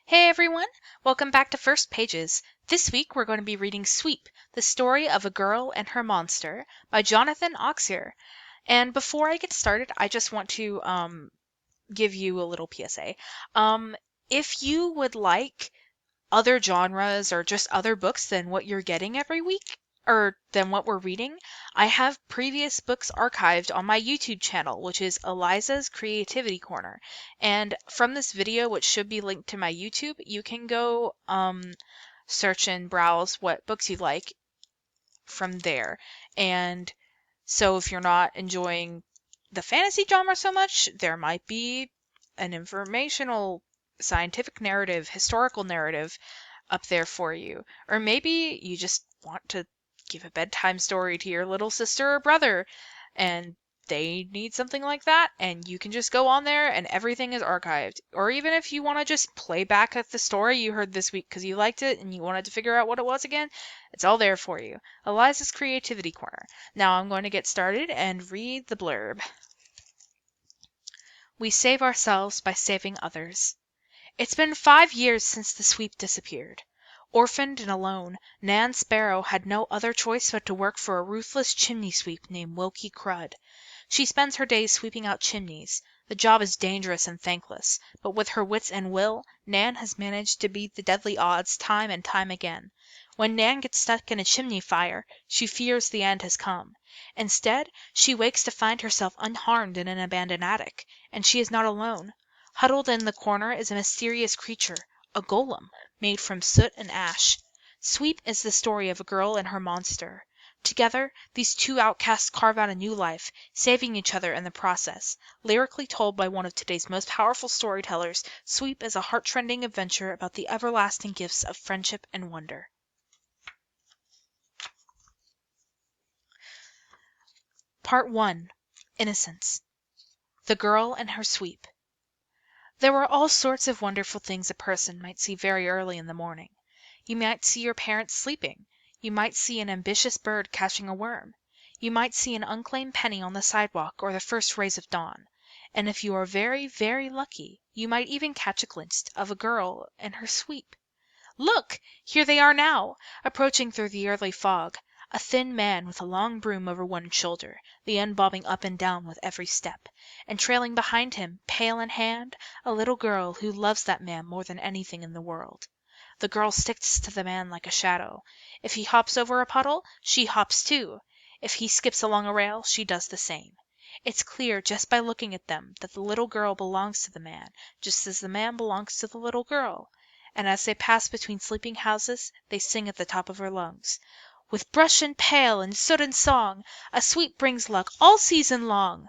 Hey everyone, welcome back to First Pages. This week we're going to be reading Sweep, the story of a girl and her monster by Jonathan Auxier. And before I get started, I just want to give you a little PSA. If you would like other genres or just other books than what you're getting every week or than what we're reading, I have previous books archived on my YouTube channel, which is Eliza's Creativity Corner. And from this video, which should be linked to my YouTube, you can go search and browse what books you like from there. And so if you're not enjoying the fantasy genre so much, there might be an informational, scientific narrative, historical narrative up there for you. Or maybe you just want to give a bedtime story to your little sister or brother and they need something like that, and you can just go on there and everything is archived. Or even if you want to just play back at the story you heard this week because you liked it and you wanted to figure out what it was again, it's all there for you. Eliza's Creativity Corner. Now I'm going to get started and read the blurb. We save ourselves by saving others. It's been 5 years since the sweep disappeared. Orphaned and alone, Nan Sparrow had no other choice but to work for a ruthless chimney sweep named Wilkie Crud. She spends her days sweeping out chimneys. The job is dangerous and thankless, but with her wits and will, Nan has managed to beat the deadly odds time and time again. When Nan gets stuck in a chimney fire, she fears the end has come. Instead, she wakes to find herself unharmed in an abandoned attic, and she is not alone. Huddled in the corner is a mysterious creature, a golem, made from soot and ash. Sweep is the story of a girl and her monster. Together, these two outcasts carve out a new life, saving each other in the process. Lyrically told by one of today's most powerful storytellers, Sweep is a heart-rending adventure about the everlasting gifts of friendship and wonder. Part 1. Innocence. The Girl and Her Sweep. There were all sorts of wonderful things a person might see very early in the morning. You might see your parents sleeping. You might see an ambitious bird catching a worm. You might see an unclaimed penny on the sidewalk or the first rays of dawn. And if you are very, very lucky, you might even catch a glimpse of a girl and her sweep. Look! Here they are now, approaching through the early fog. A thin man with a long broom over one shoulder, the end bobbing up and down with every step, and trailing behind him, pail in hand, a little girl who loves that man more than anything in the world. The girl sticks to the man like a shadow. If he hops over a puddle, she hops too. If he skips along a rail, she does the same. It's clear just by looking at them that the little girl belongs to the man, just as the man belongs to the little girl. And as they pass between sleeping houses, they sing at the top of her lungs. With brush and pail and soot and song, a sweep brings luck all season long.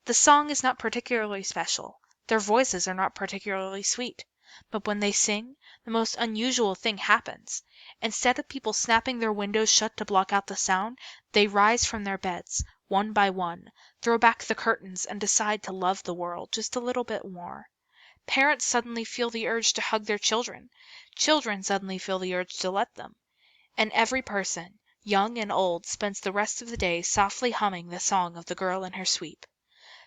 The song is not particularly special. Their voices are not particularly sweet. But when they sing, the most unusual thing happens. Instead of people snapping their windows shut to block out the sound, they rise from their beds, one by one, throw back the curtains, and decide to love the world just a little bit more. Parents suddenly feel the urge to hug their children. Children suddenly feel the urge to let them. And every person, young and old, spends the rest of the day softly humming the song of the girl and her sweep.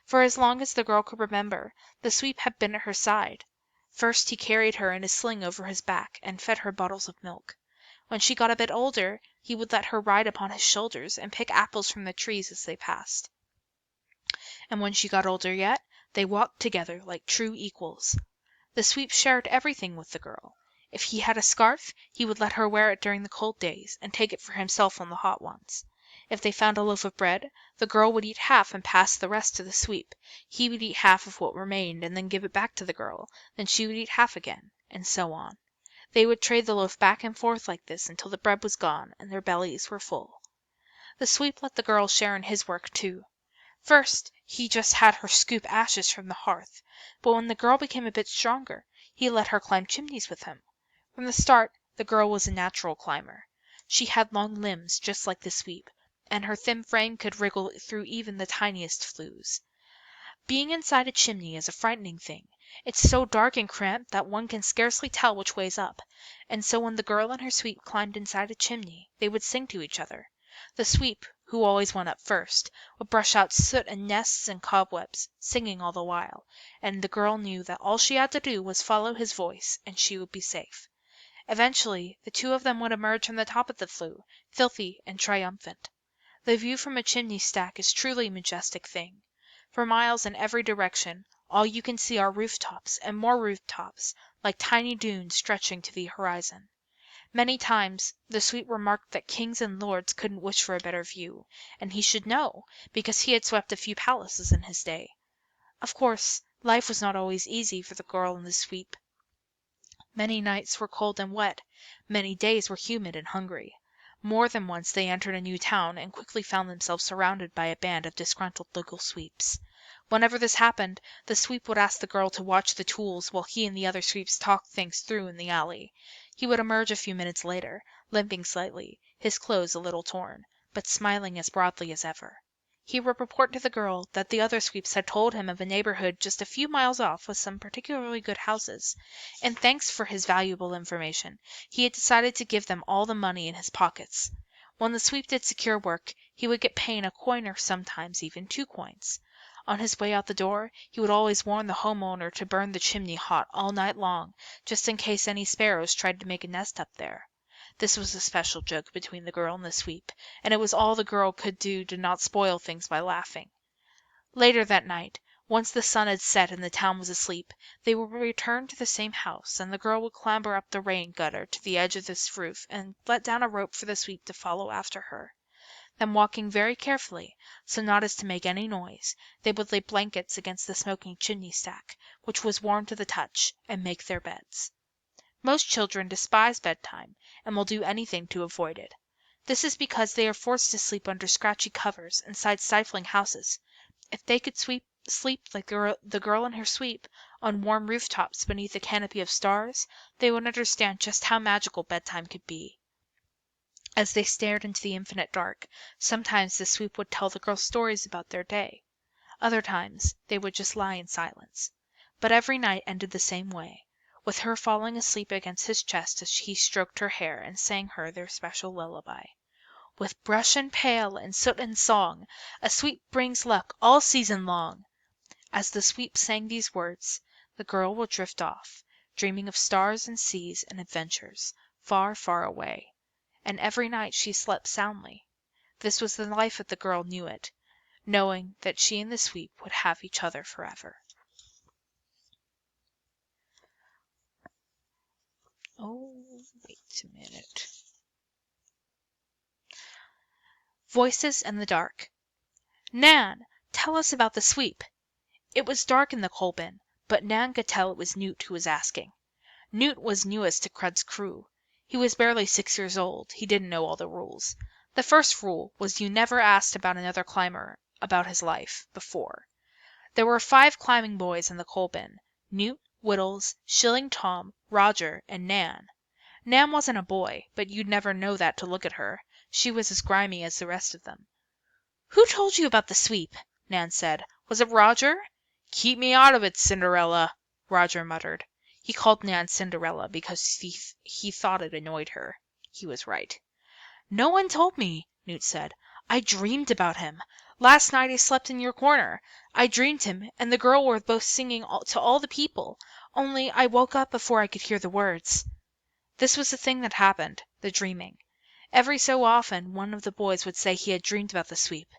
For as long as the girl could remember, the sweep had been at her side. First he carried her in a sling over his back and fed her bottles of milk. When she got a bit older, he would let her ride upon his shoulders and pick apples from the trees as they passed. And when she got older yet, they walked together like true equals. The sweep shared everything with the girl. If he had a scarf, he would let her wear it during the cold days and take it for himself on the hot ones. If they found a loaf of bread, the girl would eat half and pass the rest to the sweep. He would eat half of what remained and then give it back to the girl. Then she would eat half again, and so on. They would trade the loaf back and forth like this until the bread was gone and their bellies were full. The sweep let the girl share in his work too. First, he just had her scoop ashes from the hearth, but when the girl became a bit stronger, he let her climb chimneys with him. From the start, the girl was a natural climber. She had long limbs, just like the sweep, and her thin frame could wriggle through even the tiniest flues. Being inside a chimney is a frightening thing. It's so dark and cramped that one can scarcely tell which way's up, and so when the girl and her sweep climbed inside a chimney, they would sing to each other. The sweep, who always went up first, would brush out soot and nests and cobwebs, singing all the while, and the girl knew that all she had to do was follow his voice, and she would be safe. Eventually, the two of them would emerge from the top of the flue, filthy and triumphant. The view from a chimney stack is truly a majestic thing. For miles in every direction, all you can see are rooftops and more rooftops, like tiny dunes stretching to the horizon. Many times the sweep remarked that kings and lords couldn't wish for a better view, and he should know, because he had swept a few palaces in his day. Of course, life was not always easy for the girl in the sweep. Many nights were cold and wet, many days were humid and hungry. More than once they entered a new town and quickly found themselves surrounded by a band of disgruntled local sweeps. Whenever this happened, the sweep would ask the girl to watch the tools while he and the other sweeps talked things through in the alley. He would emerge a few minutes later, limping slightly, his clothes a little torn, but smiling as broadly as ever. He would report to the girl that the other sweeps had told him of a neighborhood just a few miles off with some particularly good houses, and thanks for his valuable information, he had decided to give them all the money in his pockets. When the sweep did secure work, he would get paid a coin or sometimes even 2 coins. On his way out the door, he would always warn the homeowner to burn the chimney hot all night long, just in case any sparrows tried to make a nest up there. This was a special joke between the girl and the sweep, and it was all the girl could do to not spoil things by laughing. Later that night, once the sun had set and the town was asleep, they would return to the same house, and the girl would clamber up the rain gutter to the edge of this roof and let down a rope for the sweep to follow after her. Then, walking very carefully, so not as to make any noise, they would lay blankets against the smoking chimney stack, which was warm to the touch, and make their beds. Most children despise bedtime, and will do anything to avoid it. This is because they are forced to sleep under scratchy covers inside stifling houses. If they could sleep like the girl and her sweep, on warm rooftops beneath a canopy of stars, they would understand just how magical bedtime could be. As they stared into the infinite dark, sometimes the sweep would tell the girl stories about their day. Other times they would just lie in silence. But every night ended the same way, with her falling asleep against his chest as he stroked her hair and sang her their special lullaby. With brush and pail and soot and song, a sweep brings luck all season long. As the sweep sang these words, the girl would drift off, dreaming of stars and seas and adventures, far, far away. And every night she slept soundly. This was the life of the girl knew it, knowing that she and the sweep would have each other forever. Oh, wait a minute. Voices in the Dark. Nan, tell us about the sweep. It was dark in the coal bin, but Nan could tell it was Newt who was asking. Newt was newest to Crud's crew. He was barely 6 years old. He didn't know all the rules. The first rule was you never asked about another climber about his life before. There were 5 climbing boys in the coal bin: Newt, Whittles, Shilling Tom, Roger, and Nan. Nan wasn't a boy, but you'd never know that to look at her. She was as grimy as the rest of them. "Who told you about the sweep?" Nan said. "Was it Roger?" "Keep me out of it, Cinderella," Roger muttered. He called Nan Cinderella because he thought it annoyed her. He was right. "No one told me," Newt said. "I dreamed about him. Last night I slept in your corner. I dreamed him and the girl were both singing to all the people, only I woke up before I could hear the words." This was the thing that happened, the dreaming. Every so often one of the boys would say he had dreamed about the sweep.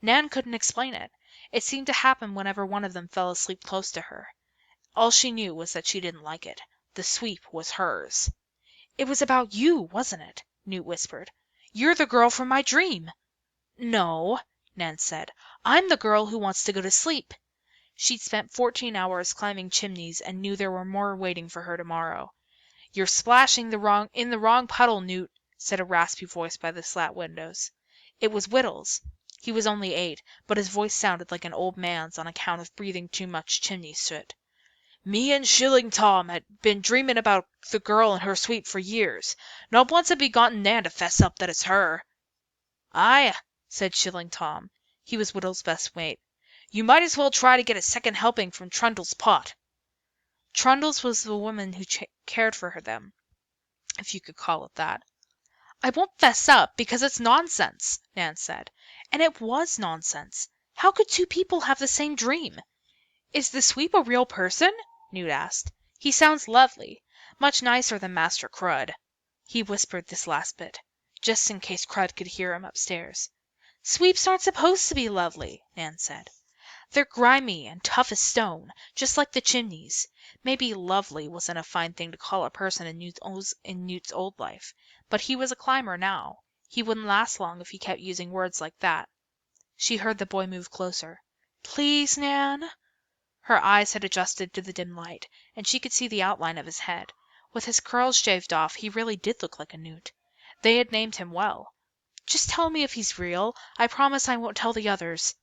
Nan couldn't explain it. It seemed to happen whenever one of them fell asleep close to her. All she knew was that she didn't like it. The sweep was hers. "It was about you, wasn't it?" Newt whispered. "You're the girl from my dream." "No," Nan said. "I'm the girl who wants to go to sleep." She'd spent 14 hours climbing chimneys and knew there were more waiting for her tomorrow. "You're splashing in the wrong puddle, Newt," said a raspy voice by the slat windows. It was Whittles. He was only 8, but his voice sounded like an old man's on account of breathing too much chimney soot. "Me and Shilling Tom had been dreaming about the girl and her sweep for years. Not once have we gotten Nan to fess up that it's her." "Aye," said Shilling Tom. He was Whittle's best mate. "You might as well try to get a second helping from Trundle's pot." Trundles was the woman who cared for them, if you could call it that. I won't fess up because it's nonsense, Nan said. And it was nonsense. How could two people have the same dream? Is the sweep a real person? Newt asked. He sounds lovely. Much nicer than Master Crud. He whispered this last bit, just in case Crud could hear him upstairs. Sweeps aren't supposed to be lovely, Nan said. They're grimy and tough as stone, just like the chimneys. Maybe lovely wasn't a fine thing to call a person in Newt's old life, but he was a climber now. He wouldn't last long if he kept using words like that. She heard the boy move closer. Please, Nan? Her eyes had adjusted to the dim light, and she could see the outline of his head. With his curls shaved off, he really did look like a newt. They had named him well. Just tell me if he's real. I promise I won't tell the others.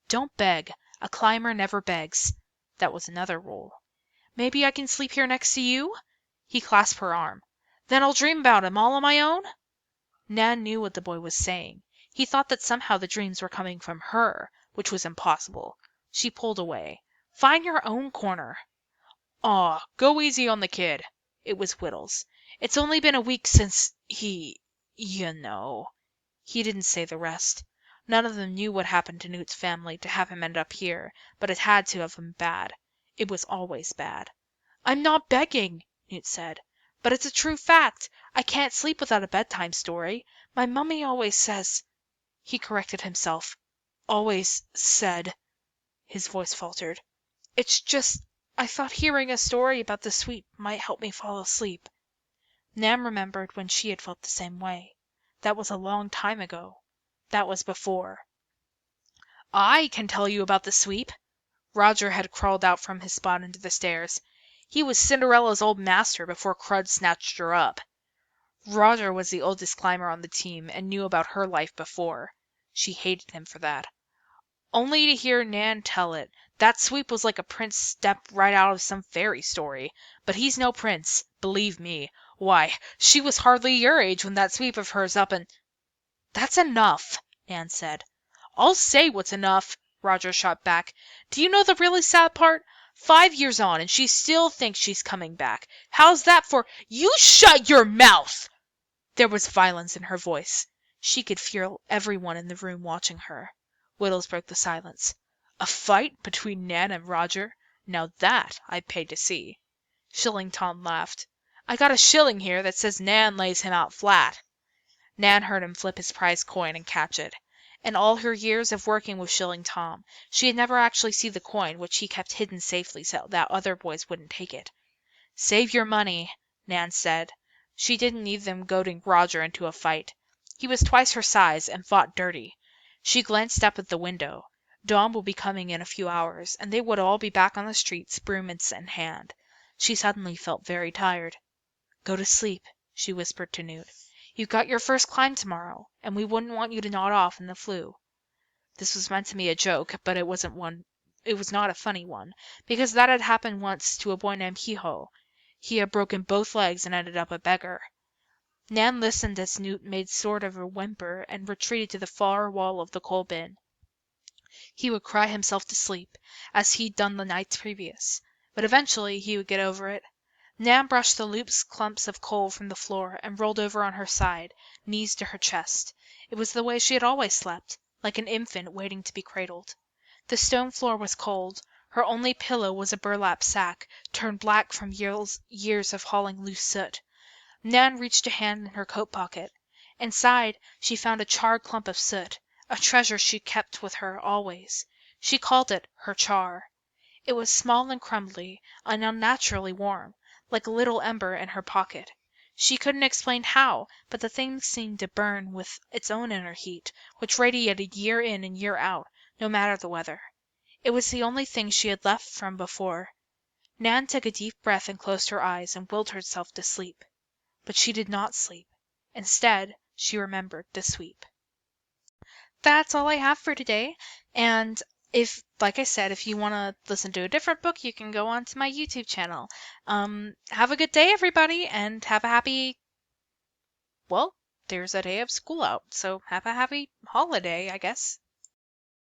Don't beg. A climber never begs. That was another rule. Maybe I can sleep here next to you? He clasped her arm. Then I'll dream about him all on my own? Nan knew what the boy was saying. He thought that somehow the dreams were coming from her, which was impossible. She pulled away. Find your own corner. Aw, go easy on the kid. It was Whittles. It's only been a week since you know. He didn't say the rest. None of them knew what happened to Newt's family to have him end up here, but it had to have been bad. It was always bad. I'm not begging, Newt said, but it's a true fact. I can't sleep without a bedtime story. My mummy always says... He corrected himself. Always said... His voice faltered. It's just, I thought hearing a story about the sweep might help me fall asleep. Nan remembered when she had felt the same way. That was a long time ago. That was before. I can tell you about the sweep. Roger had crawled out from his spot under the stairs. He was Cinderella's old master before Crud snatched her up. Roger was the oldest climber on the team and knew about her life before. She hated him for that. Only to hear Nan tell it, that sweep was like a prince stepped right out of some fairy story. But he's no prince, believe me. Why, she was hardly your age when that sweep of hers up and... That's enough, Nan said. I'll say what's enough, Roger shot back. Do you know the really sad part? 5 years on, and she still thinks she's coming back. How's that for... You shut your mouth! There was violence in her voice. She could feel everyone in the room watching her. Whittles broke the silence. A fight between Nan and Roger? Now that I'd pay to see. Shilling Tom laughed. I got a shilling here that says Nan lays him out flat. Nan heard him flip his prize coin and catch it. In all her years of working with Shilling Tom, she had never actually seen the coin, which he kept hidden safely so that other boys wouldn't take it. Save your money, Nan said. She didn't need them goading Roger into a fight. He was twice her size and fought dirty. She glanced up at the window. Dawn would be coming in a few hours, and they would all be back on the streets, brooms in hand. She suddenly felt very tired. Go to sleep, she whispered to Newt. You've got your first climb tomorrow, and we wouldn't want you to nod off in the flu. This was meant to be a joke, but it was not a funny one, because that had happened once to a boy named Hiho. He had broken both legs and ended up a beggar. Nan listened as Newt made sort of a whimper and retreated to the far wall of the coal bin. He would cry himself to sleep, as he'd done the nights previous, but eventually he would get over it. Nan brushed the loose clumps of coal from the floor and rolled over on her side, knees to her chest. It was the way she had always slept, like an infant waiting to be cradled. The stone floor was cold. Her only pillow was a burlap sack, turned black from years of hauling loose soot. Nan reached a hand in her coat pocket. Inside, she found a charred clump of soot, a treasure she kept with her always. She called it her char. It was small and crumbly, and unnaturally warm, like a little ember in her pocket. She couldn't explain how, but the thing seemed to burn with its own inner heat, which radiated year in and year out, no matter the weather. It was the only thing she had left from before. Nan took a deep breath and closed her eyes and willed herself to sleep. But she did not sleep. Instead, she remembered the sweep. That's all I have for today. And like I said, if you want to listen to a different book, you can go on to my YouTube channel. Have a good day, everybody, and have a happy... Well, there's a day of school out, so have a happy holiday, I guess.